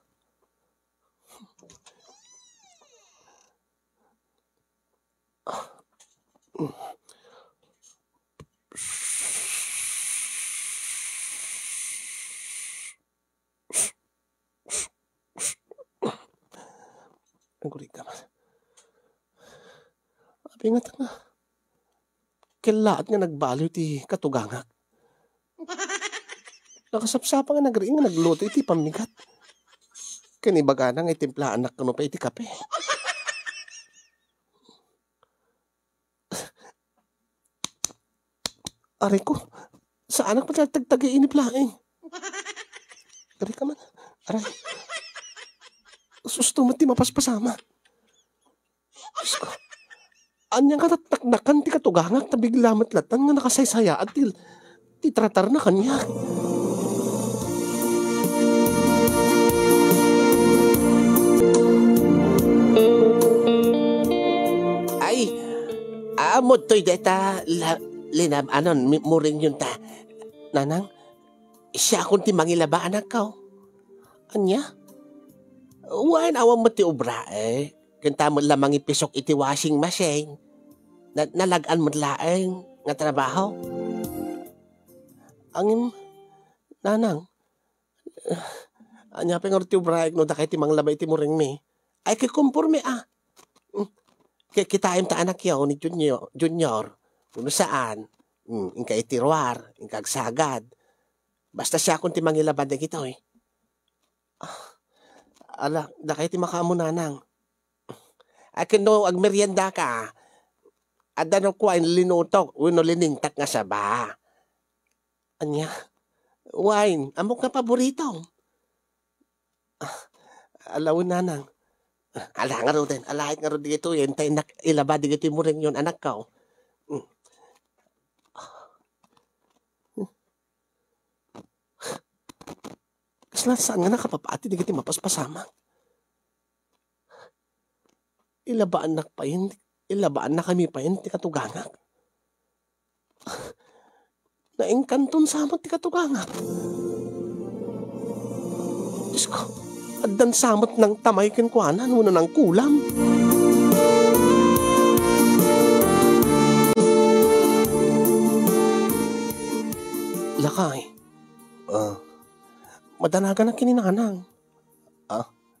Ang kulit ka man. Abi nga tanga. Kilaat nga nagbaliw ti katugangak. Nakasapsapa nga nagriing nga nagluto iti pamigat. Kanibaga na nga itimplaan anak ko pa iti kape. Aray ko, sa anak pa tagtagay iniplaing. Aray ka man. Aray. Susto mo ti mapaspasama. Diyos ko. Anyang katataknakan ti katugangak na bigla matlatan nga nakasaysaya at ti tratar na kanya. Ay, amod to'y deta linam, muring yun ta. Nanang? Siya akong ti mangilaba anak ko. Anya? Wan, awang mo ti ubra Kanta mo lamang ipisok iti washing machine. Nalagaan mo laeng nga trabaho. Angin, nanang, anya pa nga ti ubra no da kay ti manglaba iti muring mi. Ay kikumpurme Kitain ta anak yaw ni Junior. Kung saan, inka itiruar, inka agsagad. Basta siya kung ti mangilabad na kita Ala, da kay ti makaamo nanang. Ay kano agmerienda ka, ada no kuwain linutok, uno liningtak nga saba. Anya? Wine, amok na paborito. Alawin nanang. Ala nga ro din, alahit nga ro dito yun, tayo ilabad dito mo rin yun, anak ko. Kasla saan nga nakapapati di kiti mapaspasama. Ilabaan na kami pa yun, ti katugangak. Naengkanton samot ti katugangak. Diyos ko, addan samot ng tamay kinkwanan, muna ng kulam. Lakay. Madanagan ang kininanang.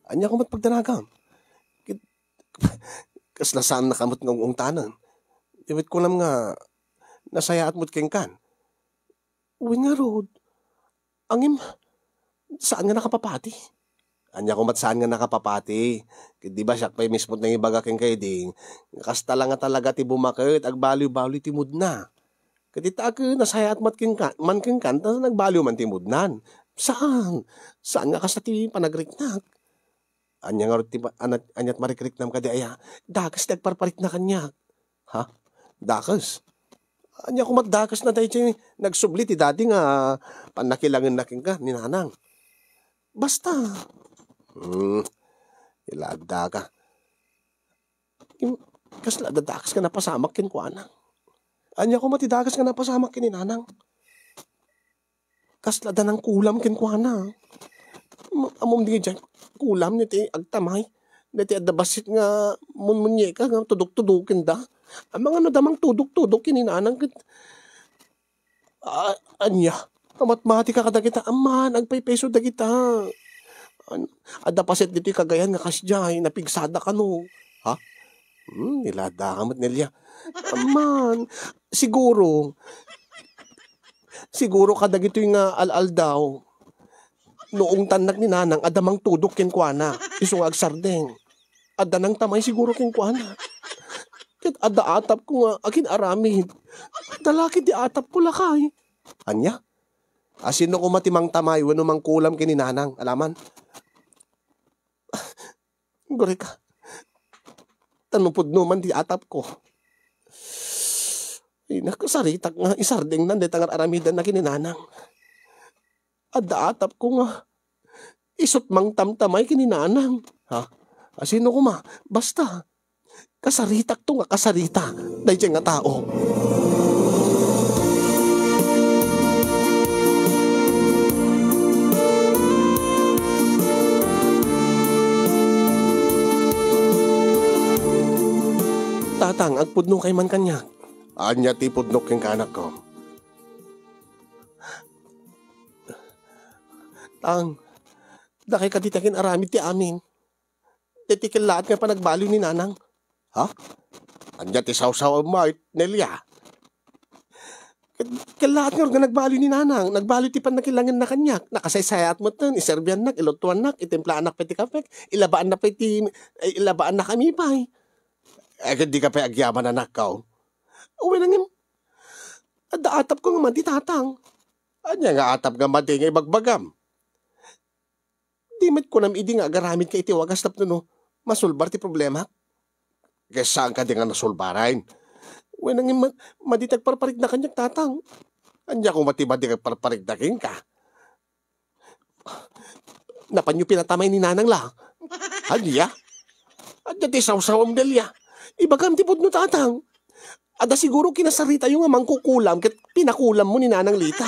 Anya ko mat pagdanagan. Kaslasaan na kamot ng tanan. Iwit ko lang nga nasaya at mo't kengkan. Uwi nga rod. Angim, saan nga nakapapati? Anya ko mat saan nga nakapapati. Di ba siya pa'y mismo't nang ibaga keng kayo ding. Kasta lang nga talaga ti bumakit, agbaliw-baliw ti mood na. Kadita ka nasaya at man kengkan, tas nagbaliw man ti mood nan. Saan? Saan nga kasta ti panagriknak? Anya nga ti anyat marikriknam ka di aya. Dakas nagparparik na kanya. Ha? Dakas? Anya ko magdakas na tayo siya nagsubli ti dati nga panakilangan na ka ni nanang. Basta. Ilada ka. Kasla dadakas ka napasamak kin ko anang. Anya ko matidakas ka napasamak kin ni nanang. Kasla da ng kulam kin ko anang. Amom di dyan, kulam niti agtamay. Niti adabasit nga munmunye ka nga tudok-tudokin da. Ang mga nadamang tudok-tudok kininanang anya, kamatmati ka kada kita, aman, agpay-peso da kita. Adapasit dito kagayan nga kasjay, napigsada ka no. Ha? Nilada ka mat nilya. Aman, siguro kada gito yung al-al daw. Noong tanak ni nanang, adamang tudok kinkwana, isong agsardeng. Adanang tamay siguro kinkwana. Ada atap ko nga, akin aramin. Dalaki di atap ko lakay. Anya? Asino ko matimang tamay, wano mang kulam kininanang, alaman? Gore ka. Tanupod naman di atap ko. Ay, nakasaritak nga, isardeng nan, detangar aramidan na kininanang. Ada atap ko nga. Isot mang tamtamay kininanang. Ha? Asino ko ma? Basta. Kasaritak to nga kasarita. Dahil siya nga tao. Tatang, agpudno kay man kanya. Anya ti pudnok yung kanak ko. Tang, dakay kaditakin aramid ti amin. Titikil lahat nga pa nagbaliw ni nanang. Ha? Anya ti saw-saw mait, Nelia. Kalahat nga nagbaliw ni nanang. Nagbaliw ti panakilangin na kanyak. Nakasaysayat mo tan, iserbian nak, ilutuan nak, itimplaan nak pati kapek, ilabaan na pati, ilabaan na kami pa'y. Di ka pa agyaman na nakaw. Uwi nangin. Ada atap ko nga man ti tatang. Anya nga atap nga man ti nga ibagbagam. Di mat ko nam idi nga agaramid ka iti wagas tapno no. Masulbar ti problema. Kaya saan ka di nga nasulbarain? Uy, nangin maditag parparig na kanyak tatang. Anya kung matibadi ka parparig na king ka. Napanyo pinatamay ni nanang la. Anya? Anya ti saw-saw ang delya. Ibagam ti pud no tatang. Ada siguro kinasarita yung amang kukulam ket pinakulam mo ni nanang lita.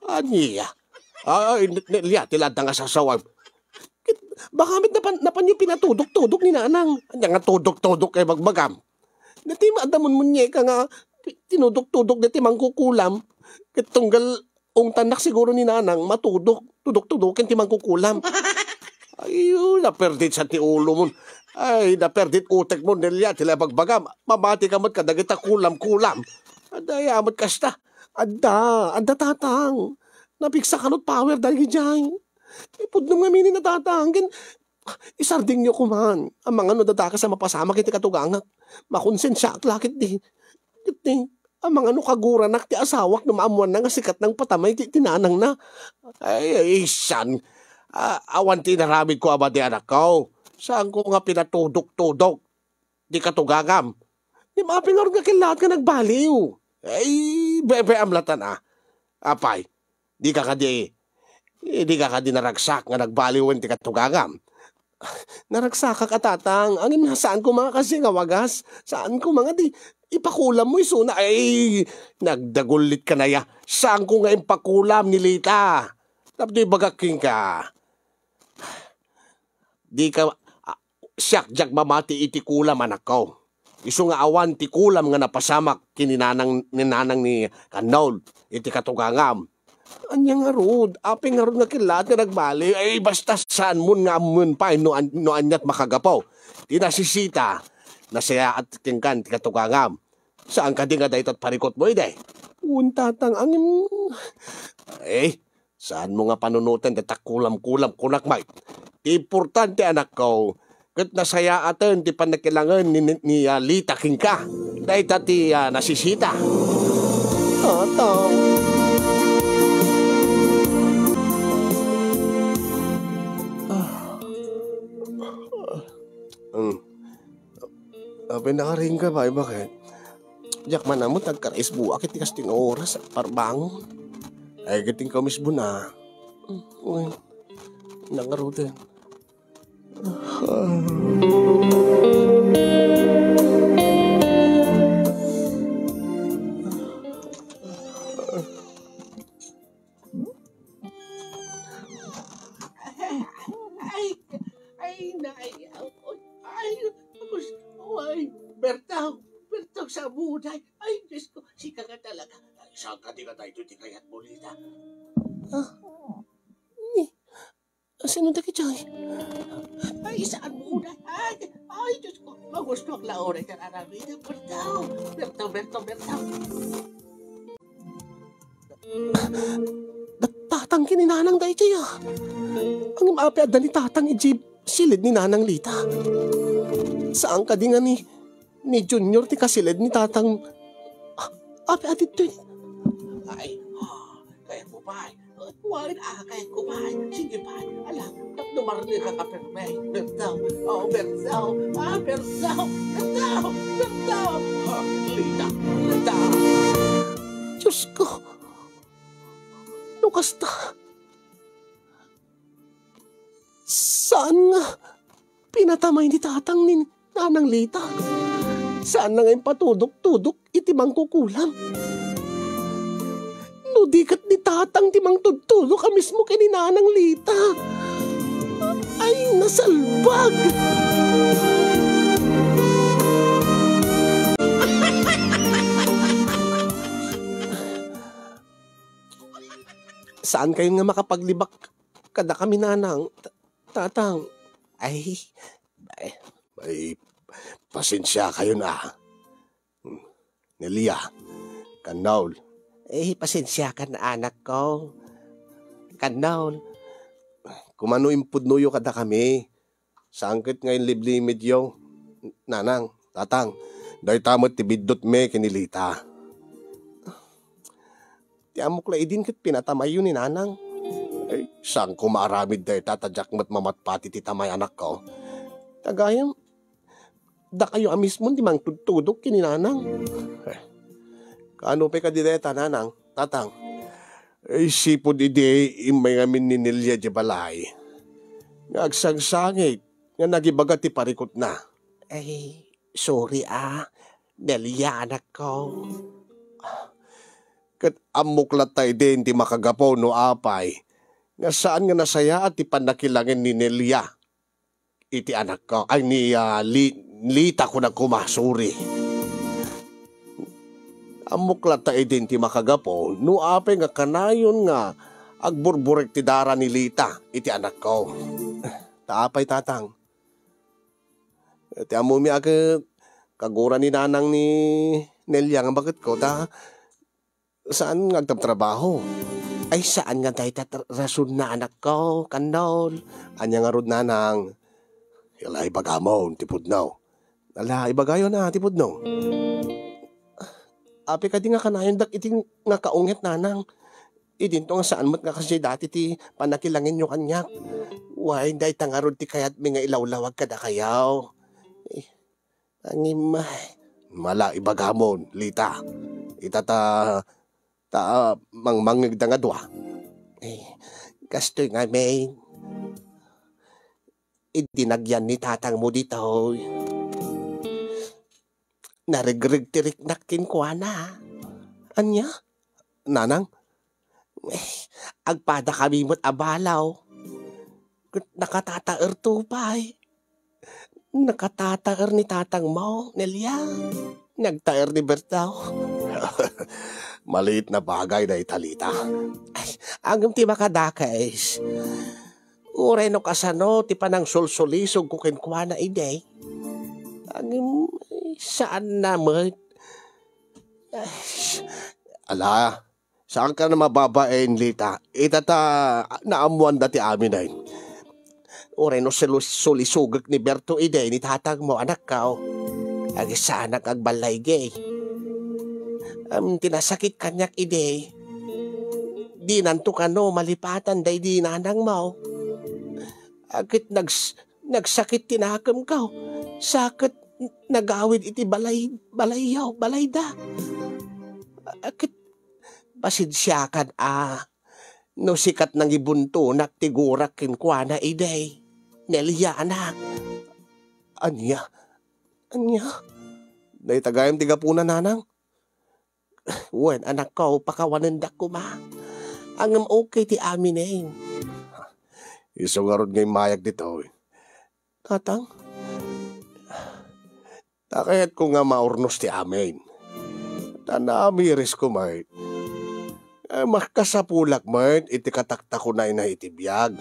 Anya? Ay, delya, tilad nga sasawag. Baka amit napan yung pinatudok-tudok ni nanang. Anya nga tudok-tudok kay bagbagam. Dati maadamon mo niya ka nga tinudok-tudok dati mangkukulam. Kitunggal ong tanak siguro ni nanang matudok. Tudok-tudokin ti mangkukulam. Ayun, naperdit sa ti ulo mo. Ay, naperdit utek mo nilya tila bagbagam. Mabati ka mo't kadagita kulam-kulam. Aday, amot kasta. Ada tatang. Napiksa kanot power dahil dyan. Ipudnong nga mini natatangin. Isarding nyo kuman. Ang mga dadakas sa mapasama kiti katugangak. Makonsensya at lakit di. Kiti, ang mga kaguran ti asawak na maamuan na nga sikat ng patamay tinanang na. Ay, san. Awan tinaramid ko abadi anak ko. Saan ko nga pinatudok-tudok? Di katugagam. Di mapingar nga kilahat ka nagbaliw. Ay, bebe amlatan Apay, di ka kadi naragsak nga nagbaliwan ti katugagam. Naragsak ka tatang. Angin saan ko mga kasi nga wagas? Saan ko mga di ipakulam mo isuna? Ay, nagdagulit ka na ya. Saan ko nga ipakulam ni Lita? Tapos bagaking ka. Di ka siyak jak mamati iti kulam anak ko. Isu nga awan ti kulam nga napasamak kininanang ni Kanol, iti katugangam. Anya nga rod, aping nga rod nga kilat nga nagbali, ay basta saan mo nga amun pa, no anyat makagapaw. Di nasisita, nasaya at tingkan ti katugangam. Saan ka di nga dahit at parikot mo, iday? Tatang, angin. Saan mo nga panunutan datak kulam-kulam kunakmay? Ti importante anak ko, kat nasaya atin ti panakilangan ni Lita Kingka. Dahit ti nasisita. Tatang. Pinakaring ka ba? Bakit? Diyak man namot nagkarais buwak iti kasting oras parbangon. Ay kiting kamis bu na. Nangarutin. Bertaw sa buday. Ay, Diyos ko, sika ka talaga. Ay, saan ka di ka tayo di kayat mo, Lita? Sino da kitay? Ay, saan buday? Ay, Diyos ko, magusto ang laore ka naramida. Bertaw. Tatang kininanang dahi kaya. Ang maapi adda ni tatang ijib silid ni nanang Lita. Saan ka di nga ni Junior ti kasilid ni tatang api atit to. Ay, kaya ko ba? Huwag kaya ko ba? Sige ba? Alam, dumarni ka kapermay. Bertaw. Lita. Diyos ko. Kasta. Saan nga pinatamay ni tatang ni nanang Lita? Saan na ngayon patudok-tudok itimang kukulam? Nudikat ni tatang timang tudtudok ka mismo kay ni nanang Lita. Ay, nasalbag! Saan kayo nga makapaglibak kada kami nanang, tatang? Ay, pasensya kayo na. Nelia, Kanol. Pasensya ka na anak ko. Kanol. Kumano impudnuyo kada kami. Sangkit ngayon liblimid yung nanang, tatang. Dahil tamot tibidot me kinilita. Amok la idin kat pinatamay yun ni nanang. Ay, saan ko maaramid dahil tatadyak mat mamatpati ti tamay anak ko. Tagayang, da kayo amis mo di mang tutudok kini nanang. Kaano pa ka dideta nanang, tatang? Ay, sipod ide imay ngamin ni Nelia di balay. Ngagsangsangit, nga nagibaga ti parikot na. Ay, sorry Nelia anak ko. Kat amuklat tayo din ti makagapaw no apay. Nga saan nga nasaya at ipanakilangin ni Nelia. Iti anak ko, ay ni Lita ko na kumasuri. Amuklat tayo din ti makagapaw no apay nga kanayon nga agburburek ti dara ni Lita. Iti anak ko. Taapay tatang. Ti amumi agad kagura ni nanang ni Nelia nga bakit ko saan nga trabaho? Ay, saan nga tayo rason na anak ko, Kanol? Anya nga rod nanang. Yala, ibagamon, tipudnaw. Ala, ibagayon na, tipudnaw. Api ka di nga kanayon, iting nga kaungit nanang. Idinto nga saan mo't nga kasi dati ti panakilangin nyo kanyak. Why, dahi nga rod ti kayat may nga ilawlawag ka da kayaw. Angimay. Mala, ibagamon, Lita. Mangmangig da nga dwa. Kastoy nga may idinagyan ni tatang mo dito. Narigrig-tirik nakin ko na. Anya? Nanang? Agpada kami mo't abalaw. Nakatataer to pa Nakatataer ni tatang mo, Nelia. Nagtaer ni Bertaw. Maliit na bagay na italita. Ay, agam ti makadakais. Uray no kasano, ti panang solsolisog ko kenkwana ide. Agam, saan naman? Ala, saan ka na mababaen, Lita? Itata, naamuan dati amin ay. Uray no solisugag ni Berto ide, ni tatang mo, anak ka. Agi sana kag balay gay. Tinasakit kanyak ide. Di nanto ka no, malipatan day di nanang mo. Agit nagsakit tinakam ka. Sakit nagawid iti balayaw, balayda. Agit pasidsyakan no sikat nang ibunto naktigurak kinkwana ide. Nelia anak. Anya, Naitagayam tiga puna nanang. Wen anak ko, pakawanandak ko ma. Angam okay ti amin eh. iso nga ron ngay mayag dito. Tatang? Takayat ko nga maurnos ti amin. Tanamiris ko, mate. Makasapulak, mate, iti katakta ko na itibiyag.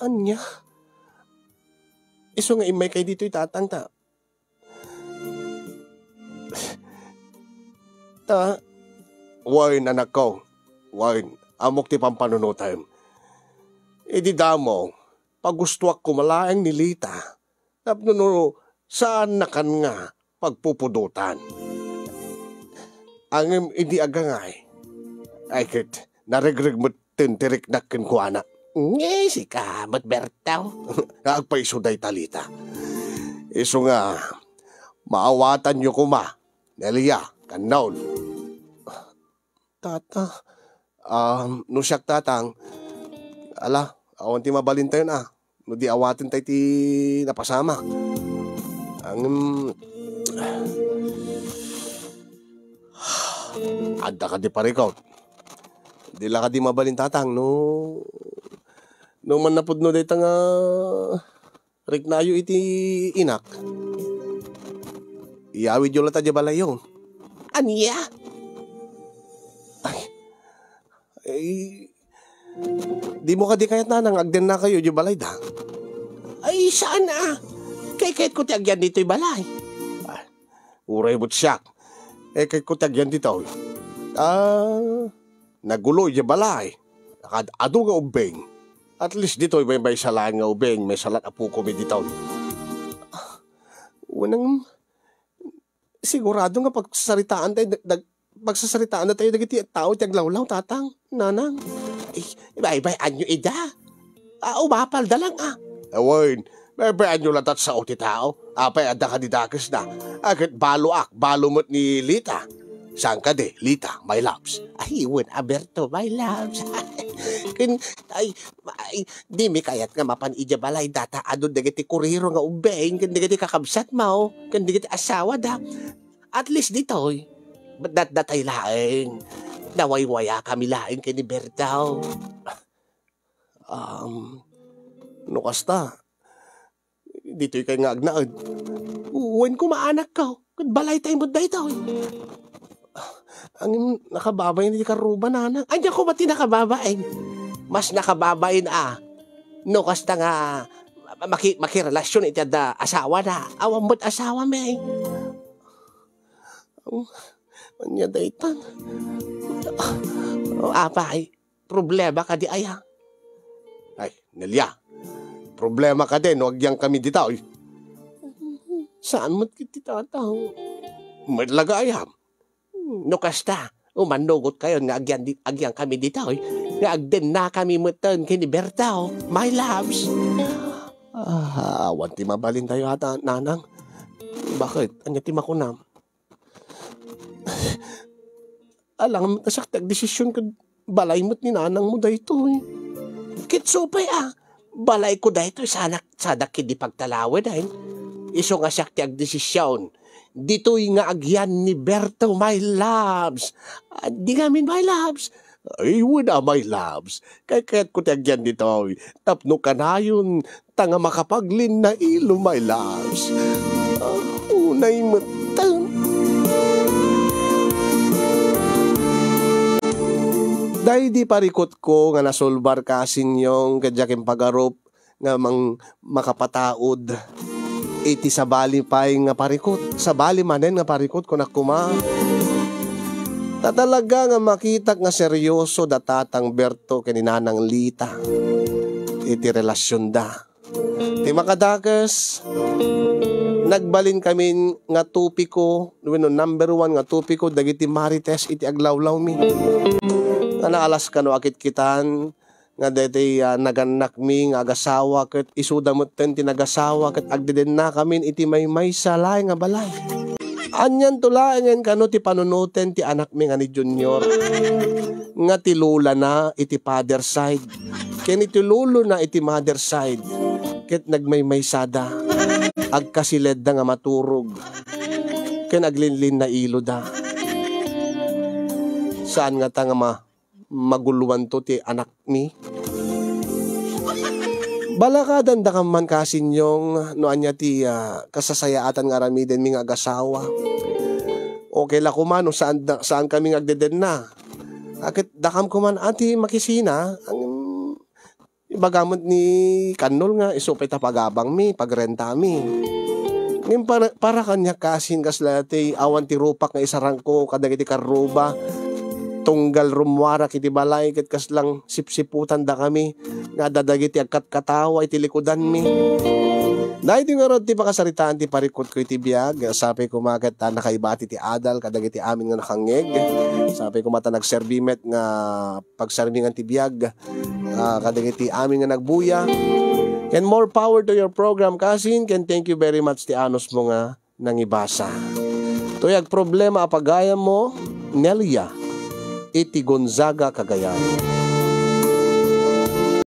Anya? Iso nga imay kay dito itatang ta. Wine, anak ko. Wine, amok ti pampanunutan. Idi damo, pagustuak kumalaeng ni Lita. Tapno saan na kan nga pagpupudutan. Angem idi agangay. Ay kit, naregreg mo tintirik na kinkwana. Ngay, si Kamot Bertaw. Agpaisuday talita. Iso nga, maawatan nyo kuma. Nelia, kanaon. Tata, Nusyak tatang, ala, awan ti mabalin tayo na. No di awatin tayo ti napasama. Adda ka di parikaw. Di la ka di mabalin tatang, no man napudno day nga riknayo iti inak. Iyawid yung lata di balayo. aniya? Di mo ka di kayat nanang agden na kayo di balay da. Ay, saan na? Kay ko tiagyan dito'y balay. Uray mo't siyak. Kay ko tagyan dito. Nagulo di balay. Ado nga ubeng. At least dito may salaan nga ubeng. May salat apo ko may dito. Unang sigurado nga pagsasaritaan na tayo dagiti tao tiaglawlaw tatang nanang. Ibay anyo ida. Umapal da lang Awain, baybayan nyo latat sa uti tao. Apay adda ka didakis na. Agad balo mo't ni Lita. Saan ka de, Lita, my loves? Ay, iwan, Aberto, my loves. Di mi kayat nga mapan ija balay data ado dagiti kuriro nga ubeng, kan dagiti kakabsat mo, kan dagiti asawa da. At least dito, datay laeng. Nawaywaya kami laeng kay ni Bertaw. No kasta, dito'y kay nga agnaad. Uwan ko maanak ka, kan balay tayo mo dito. Ang nakababay ni karuba nanang. Anya ko ba tinakababain? Mas nakababain no kasta nga makirelasyon iti da asawa na. Awang mo't asawa may. Anya daytan. Apay, problema ka di aya. Ay, Nelia, problema ka din, huwag yang kami dito. Saan mo't kiti tataw? May lagayam. No kasta, umanugot kayo nga agyan kami dito. Nga agden na kami mutan kini Bertaw. My loves. Awan ti mabalin tayo ata, nanang. Bakit? Anya ti makunam? Alang kasakta desisyon ka balay mo't ni nanang mo dayto. Kitsupay balay ko dayto sadak kidi pagtalawid iso nga sakti ag desisyon. Dito'y nga agyan ni Berto, my loves. Di ngamin, my loves. Ay, wala my loves. Kaya't ko tiyagyan dito. Tapno ka na yun. Tanga makapaglin na ilo my loves. Unay matang. Dahil di parikot ko nga nasolbar kasin yung kadyaking pagarup nga makapataod. Iti sa bali pa'y nga parikot. Sa bali manen nga parikot ko nakuma. Tatalaga nga makita nga seryoso datatang Berto kaninanang Lita. Iti relasyon da. Ti makadakas, nagbalin kami nga tupiko, number 1 nga tupiko, dagiti marites iti aglawlaw mi. Nga naalas ka no akit kitan, nga dati naganak mi nga agasawa, kat isudamot ten tinagasawa, kat agdiden na kami iti may salay nga balay. Anyan tulaangan kano ti panunutin ti anak mi nga ni Junior. Nga ti lula na iti father side. Ken iti lulo na iti mother side. Ket nagmaymaysada. Agkasiled da nga maturog. Ken aglinlin na ilo da. Saan nga ta nga maguluan to ti anak mi? Balakadan da man kasin yung no anya ti kasasayaatan nga ramiden mi nga agasawa. Okay la kumano saan kami ngagdeden na. Akit dakam kuman ati makisina ang ibagamot ni kanol nga isupay ta pagabang mi pagrenta mi. Ngim para kanya kasin kaslati awan ti rupak nga isarang ko kadagiti karuba. Tunggal rumwara kiti balay ket kaslang sipsiputan da kami nga dadagiti agkat-katawa iti likudan mi. Dahil ti nga rod ti pakasaritaan ti parikot ko iti biyag, sabi ko magat nakaibati ti adal kadagiti amin nga nakangeg. Sabi ko mata nagserbimet nga pagsermingan ti biyag kadagiti amin nga nagbuya. And more power to your program kasin, ken thank you very much ti anos mo nga nangibasa. Tuyag problema apagayam mo, Nelia iti Gonzaga, Cagayan.